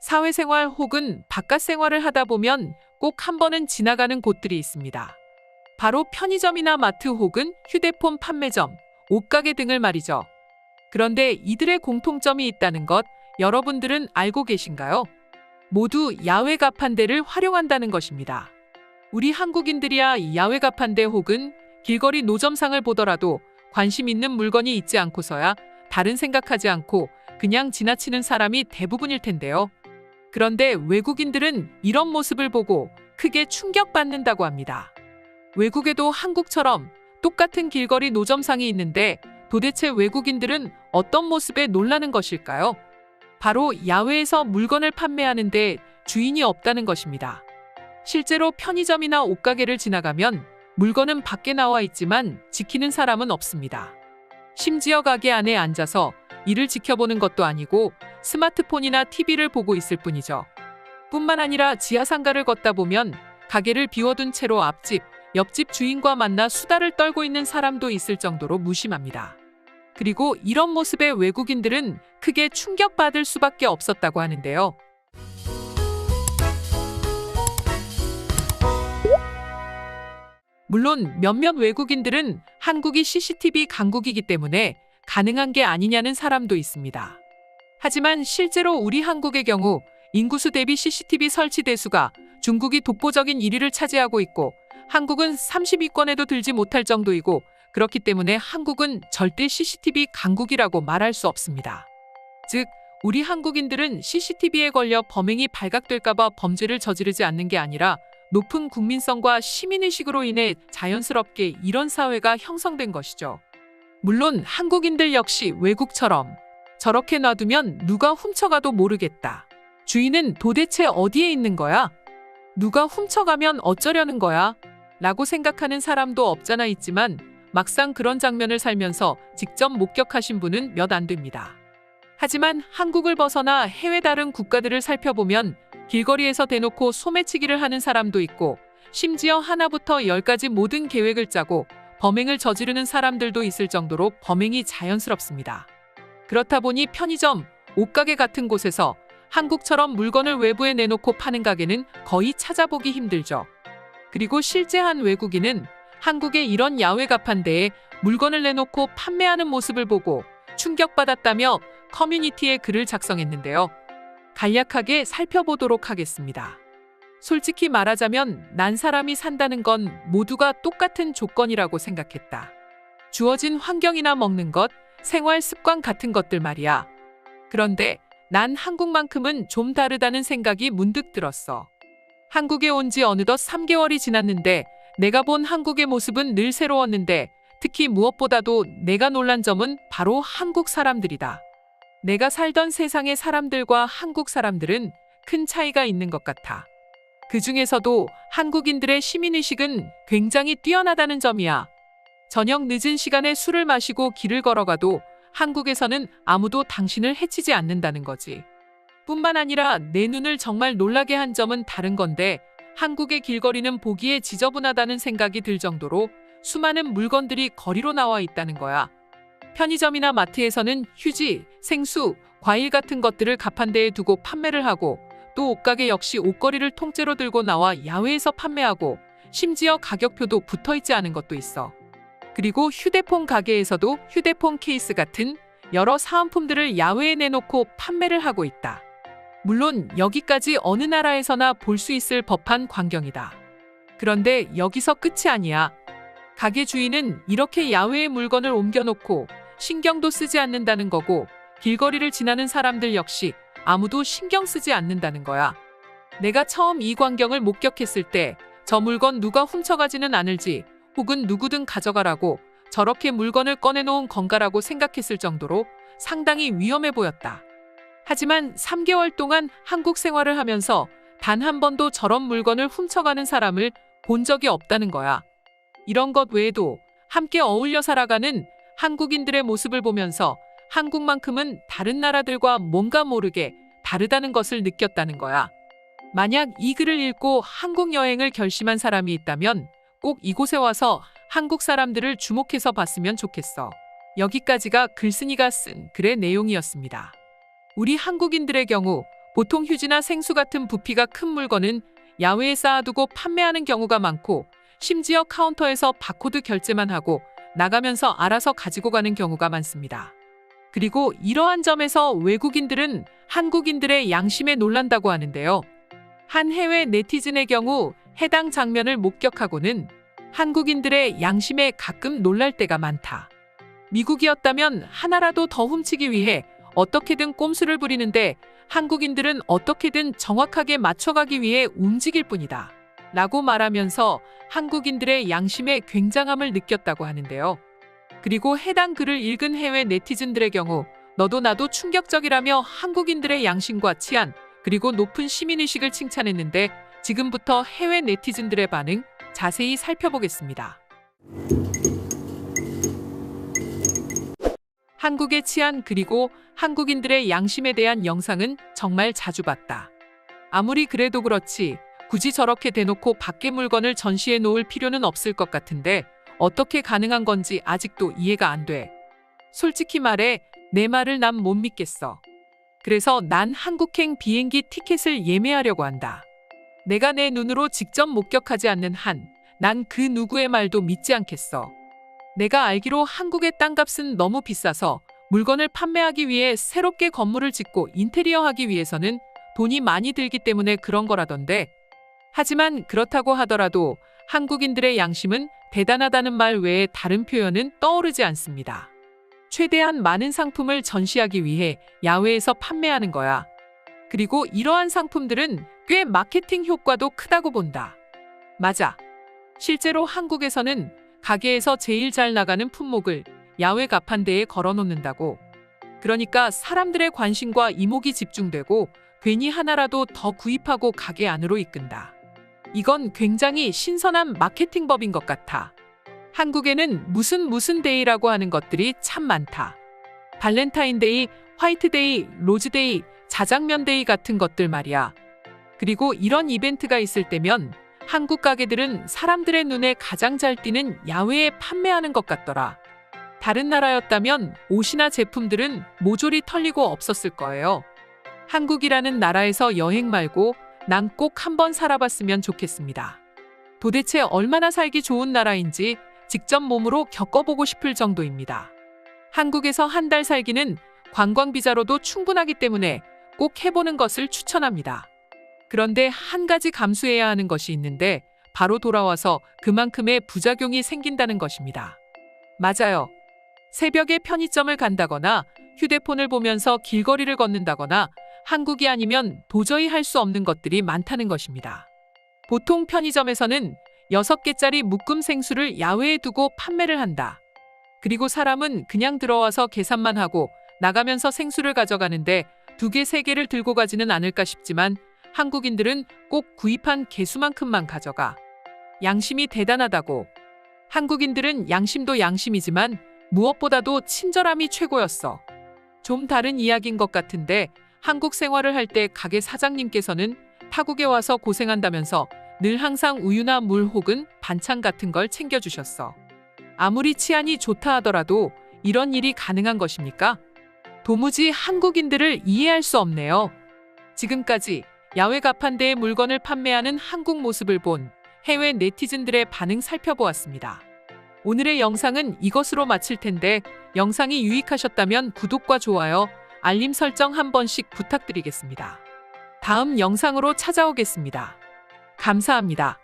사회생활 혹은 바깥 생활을 하다 보면 꼭 한 번은 지나가는 곳들이 있습니다. 바로 편의점이나 마트 혹은 휴대폰 판매점, 옷가게 등을 말이죠. 그런데 이들의 공통점이 있다는 것 여러분들은 알고 계신가요? 모두 야외 가판대를 활용한다는 것입니다. 우리 한국인들이야 야외 가판대 혹은 길거리 노점상을 보더라도 관심 있는 물건이 있지 않고서야 다른 생각하지 않고 그냥 지나치는 사람이 대부분일 텐데요. 그런데 외국인들은 이런 모습을 보고 크게 충격받는다고 합니다. 외국에도 한국처럼 똑같은 길거리 노점상이 있는데 도대체 외국인들은 어떤 모습에 놀라는 것일까요? 바로 야외에서 물건을 판매하는데 주인이 없다는 것입니다. 실제로 편의점이나 옷가게를 지나가면 물건은 밖에 나와 있지만 지키는 사람은 없습니다. 심지어 가게 안에 앉아서 이를 지켜보는 것도 아니고 스마트폰이나 TV를 보고 있을 뿐이죠. 뿐만 아니라 지하상가를 걷다 보면 가게를 비워둔 채로 앞집, 옆집 주인과 만나 수다를 떨고 있는 사람도 있을 정도로 무심합니다. 그리고 이런 모습에 외국인들은 크게 충격받을 수밖에 없었다고 하는데요. 물론 몇몇 외국인들은 한국이 CCTV 강국이기 때문에 가능한 게 아니냐는 사람도 있습니다. 하지만 실제로 우리 한국의 경우 인구수 대비 CCTV 설치 대수가 중국이 독보적인 1위를 차지하고 있고 한국은 30위권에도 들지 못할 정도이고 그렇기 때문에 한국은 절대 CCTV 강국이라고 말할 수 없습니다. 즉, 우리 한국인들은 CCTV에 걸려 범행이 발각될까봐 범죄를 저지르지 않는 게 아니라 높은 국민성과 시민의식으로 인해 자연스럽게 이런 사회가 형성된 것이죠. 물론 한국인들 역시 외국처럼 저렇게 놔두면 누가 훔쳐가도 모르겠다. 주인은 도대체 어디에 있는 거야? 누가 훔쳐가면 어쩌려는 거야? 라고 생각하는 사람도 없잖아 있지만 막상 그런 장면을 살면서 직접 목격하신 분은 몇 안 됩니다. 하지만 한국을 벗어나 해외 다른 국가들을 살펴보면 길거리에서 대놓고 소매치기를 하는 사람도 있고 심지어 하나부터 열까지 모든 계획을 짜고 범행을 저지르는 사람들도 있을 정도로 범행이 자연스럽습니다. 그렇다 보니 편의점, 옷가게 같은 곳에서 한국처럼 물건을 외부에 내놓고 파는 가게는 거의 찾아보기 힘들죠. 그리고 실제 한 외국인은 한국의 이런 야외 가판대에 물건을 내놓고 판매하는 모습을 보고 충격받았다며 커뮤니티에 글을 작성했는데요. 간략하게 살펴보도록 하겠습니다. 솔직히 말하자면 난 사람이 산다는 건 모두가 똑같은 조건이라고 생각했다. 주어진 환경이나 먹는 것, 생활 습관 같은 것들 말이야. 그런데 난 한국만큼은 좀 다르다는 생각이 문득 들었어. 한국에 온 지 어느덧 3개월이 지났는데 내가 본 한국의 모습은 늘 새로웠는데 특히 무엇보다도 내가 놀란 점은 바로 한국 사람들이다. 내가 살던 세상의 사람들과 한국 사람들은 큰 차이가 있는 것 같아. 그 중에서도 한국인들의 시민의식은 굉장히 뛰어나다는 점이야. 저녁 늦은 시간에 술을 마시고 길을 걸어가도 한국에서는 아무도 당신을 해치지 않는다는 거지. 뿐만 아니라 내 눈을 정말 놀라게 한 점은 다른 건데 한국의 길거리는 보기에 지저분하다는 생각이 들 정도로 수많은 물건들이 거리로 나와 있다는 거야. 편의점이나 마트에서는 휴지, 생수, 과일 같은 것들을 가판대에 두고 판매를 하고 또 옷가게 역시 옷걸이를 통째로 들고 나와 야외에서 판매하고 심지어 가격표도 붙어있지 않은 것도 있어. 그리고 휴대폰 가게에서도 휴대폰 케이스 같은 여러 사은품들을 야외에 내놓고 판매를 하고 있다. 물론 여기까지 어느 나라에서나 볼 수 있을 법한 광경이다. 그런데 여기서 끝이 아니야. 가게 주인은 이렇게 야외에 물건을 옮겨놓고 신경도 쓰지 않는다는 거고 길거리를 지나는 사람들 역시 아무도 신경 쓰지 않는다는 거야. 내가 처음 이 광경을 목격했을 때 저 물건 누가 훔쳐가지는 않을지 혹은 누구든 가져가라고 저렇게 물건을 꺼내놓은 건가라고 생각했을 정도로 상당히 위험해 보였다. 하지만 3개월 동안 한국 생활을 하면서 단 한 번도 저런 물건을 훔쳐가는 사람을 본 적이 없다는 거야. 이런 것 외에도 함께 어울려 살아가는 한국인들의 모습을 보면서 한국만큼은 다른 나라들과 뭔가 모르게 다르다는 것을 느꼈다는 거야. 만약 이 글을 읽고 한국 여행을 결심한 사람이 있다면 꼭 이곳에 와서 한국 사람들을 주목해서 봤으면 좋겠어. 여기까지가 글쓴이가 쓴 글의 내용이었습니다. 우리 한국인들의 경우 보통 휴지나 생수 같은 부피가 큰 물건은 야외에 쌓아두고 판매하는 경우가 많고, 심지어 카운터에서 바코드 결제만 하고 나가면서 알아서 가지고 가는 경우가 많습니다. 그리고 이러한 점에서 외국인들은 한국인들의 양심에 놀란다고 하는데요. 한 해외 네티즌의 경우 해당 장면을 목격하고는 한국인들의 양심에 가끔 놀랄 때가 많다. 미국이었다면 하나라도 더 훔치기 위해 어떻게든 꼼수를 부리는데 한국인들은 어떻게든 정확하게 맞춰가기 위해 움직일 뿐이다. 라고 말하면서 한국인들의 양심의 굉장함을 느꼈다고 하는데요. 그리고 해당 글을 읽은 해외 네티즌들의 경우 너도 나도 충격적이라며 한국인들의 양심과 치안, 그리고 높은 시민의식을 칭찬했는데 지금부터 해외 네티즌들의 반응 자세히 살펴보겠습니다. 한국의 치안 그리고 한국인들의 양심에 대한 영상은 정말 자주 봤다. 아무리 그래도 그렇지 굳이 저렇게 대놓고 밖에 물건을 전시해 놓을 필요는 없을 것 같은데 어떻게 가능한 건지 아직도 이해가 안 돼. 솔직히 말해 내 말을 난 못 믿겠어. 그래서 난 한국행 비행기 티켓을 예매하려고 한다. 내가 내 눈으로 직접 목격하지 않는 한 난 그 누구의 말도 믿지 않겠어. 내가 알기로 한국의 땅값은 너무 비싸서 물건을 판매하기 위해 새롭게 건물을 짓고 인테리어 하기 위해서는 돈이 많이 들기 때문에 그런 거라던데. 하지만 그렇다고 하더라도 한국인들의 양심은 대단하다는 말 외에 다른 표현은 떠오르지 않습니다. 최대한 많은 상품을 전시하기 위해 야외에서 판매하는 거야. 그리고 이러한 상품들은 꽤 마케팅 효과도 크다고 본다. 맞아. 실제로 한국에서는 가게에서 제일 잘 나가는 품목을 야외 가판대에 걸어놓는다고. 그러니까 사람들의 관심과 이목이 집중되고 괜히 하나라도 더 구입하고 가게 안으로 이끈다. 이건 굉장히 신선한 마케팅법인 것 같아. 한국에는 무슨 데이라고 하는 것들이 참 많다. 발렌타인데이, 화이트데이, 로즈데이, 자장면데이 같은 것들 말이야. 그리고 이런 이벤트가 있을 때면 한국 가게들은 사람들의 눈에 가장 잘 띄는 야외에 판매하는 것 같더라. 다른 나라였다면 옷이나 제품들은 모조리 털리고 없었을 거예요. 한국이라는 나라에서 여행 말고 난 꼭 한번 살아봤으면 좋겠습니다. 도대체 얼마나 살기 좋은 나라인지 직접 몸으로 겪어보고 싶을 정도입니다. 한국에서 한 달 살기는 관광비자로도 충분하기 때문에 꼭 해보는 것을 추천합니다. 그런데 한 가지 감수해야 하는 것이 있는데 바로 돌아와서 그만큼의 부작용이 생긴다는 것입니다. 맞아요. 새벽에 편의점을 간다거나 휴대폰을 보면서 길거리를 걷는다거나 한국이 아니면 도저히 할 수 없는 것들이 많다는 것입니다. 보통 편의점에서는 6개짜리 묶음 생수를 야외에 두고 판매를 한다. 그리고 사람은 그냥 들어와서 계산만 하고 나가면서 생수를 가져가는데 2개, 3개를 들고 가지는 않을까 싶지만 한국인들은 꼭 구입한 개수만큼만 가져가. 양심이 대단하다고. 한국인들은 양심도 양심이지만 무엇보다도 친절함이 최고였어. 좀 다른 이야기인 것 같은데 한국 생활을 할 때 가게 사장님께서는 타국에 와서 고생한다면서 늘 항상 우유나 물 혹은 반찬 같은 걸 챙겨주셨어. 아무리 치안이 좋다 하더라도 이런 일이 가능한 것입니까? 도무지 한국인들을 이해할 수 없네요. 지금까지 야외 가판대에 물건을 판매하는 한국 모습을 본 해외 네티즌들의 반응 살펴보았습니다. 오늘의 영상은 이것으로 마칠 텐데 영상이 유익하셨다면 구독과 좋아요, 알림 설정 한 번씩 부탁드리겠습니다. 다음 영상으로 찾아오겠습니다. 감사합니다.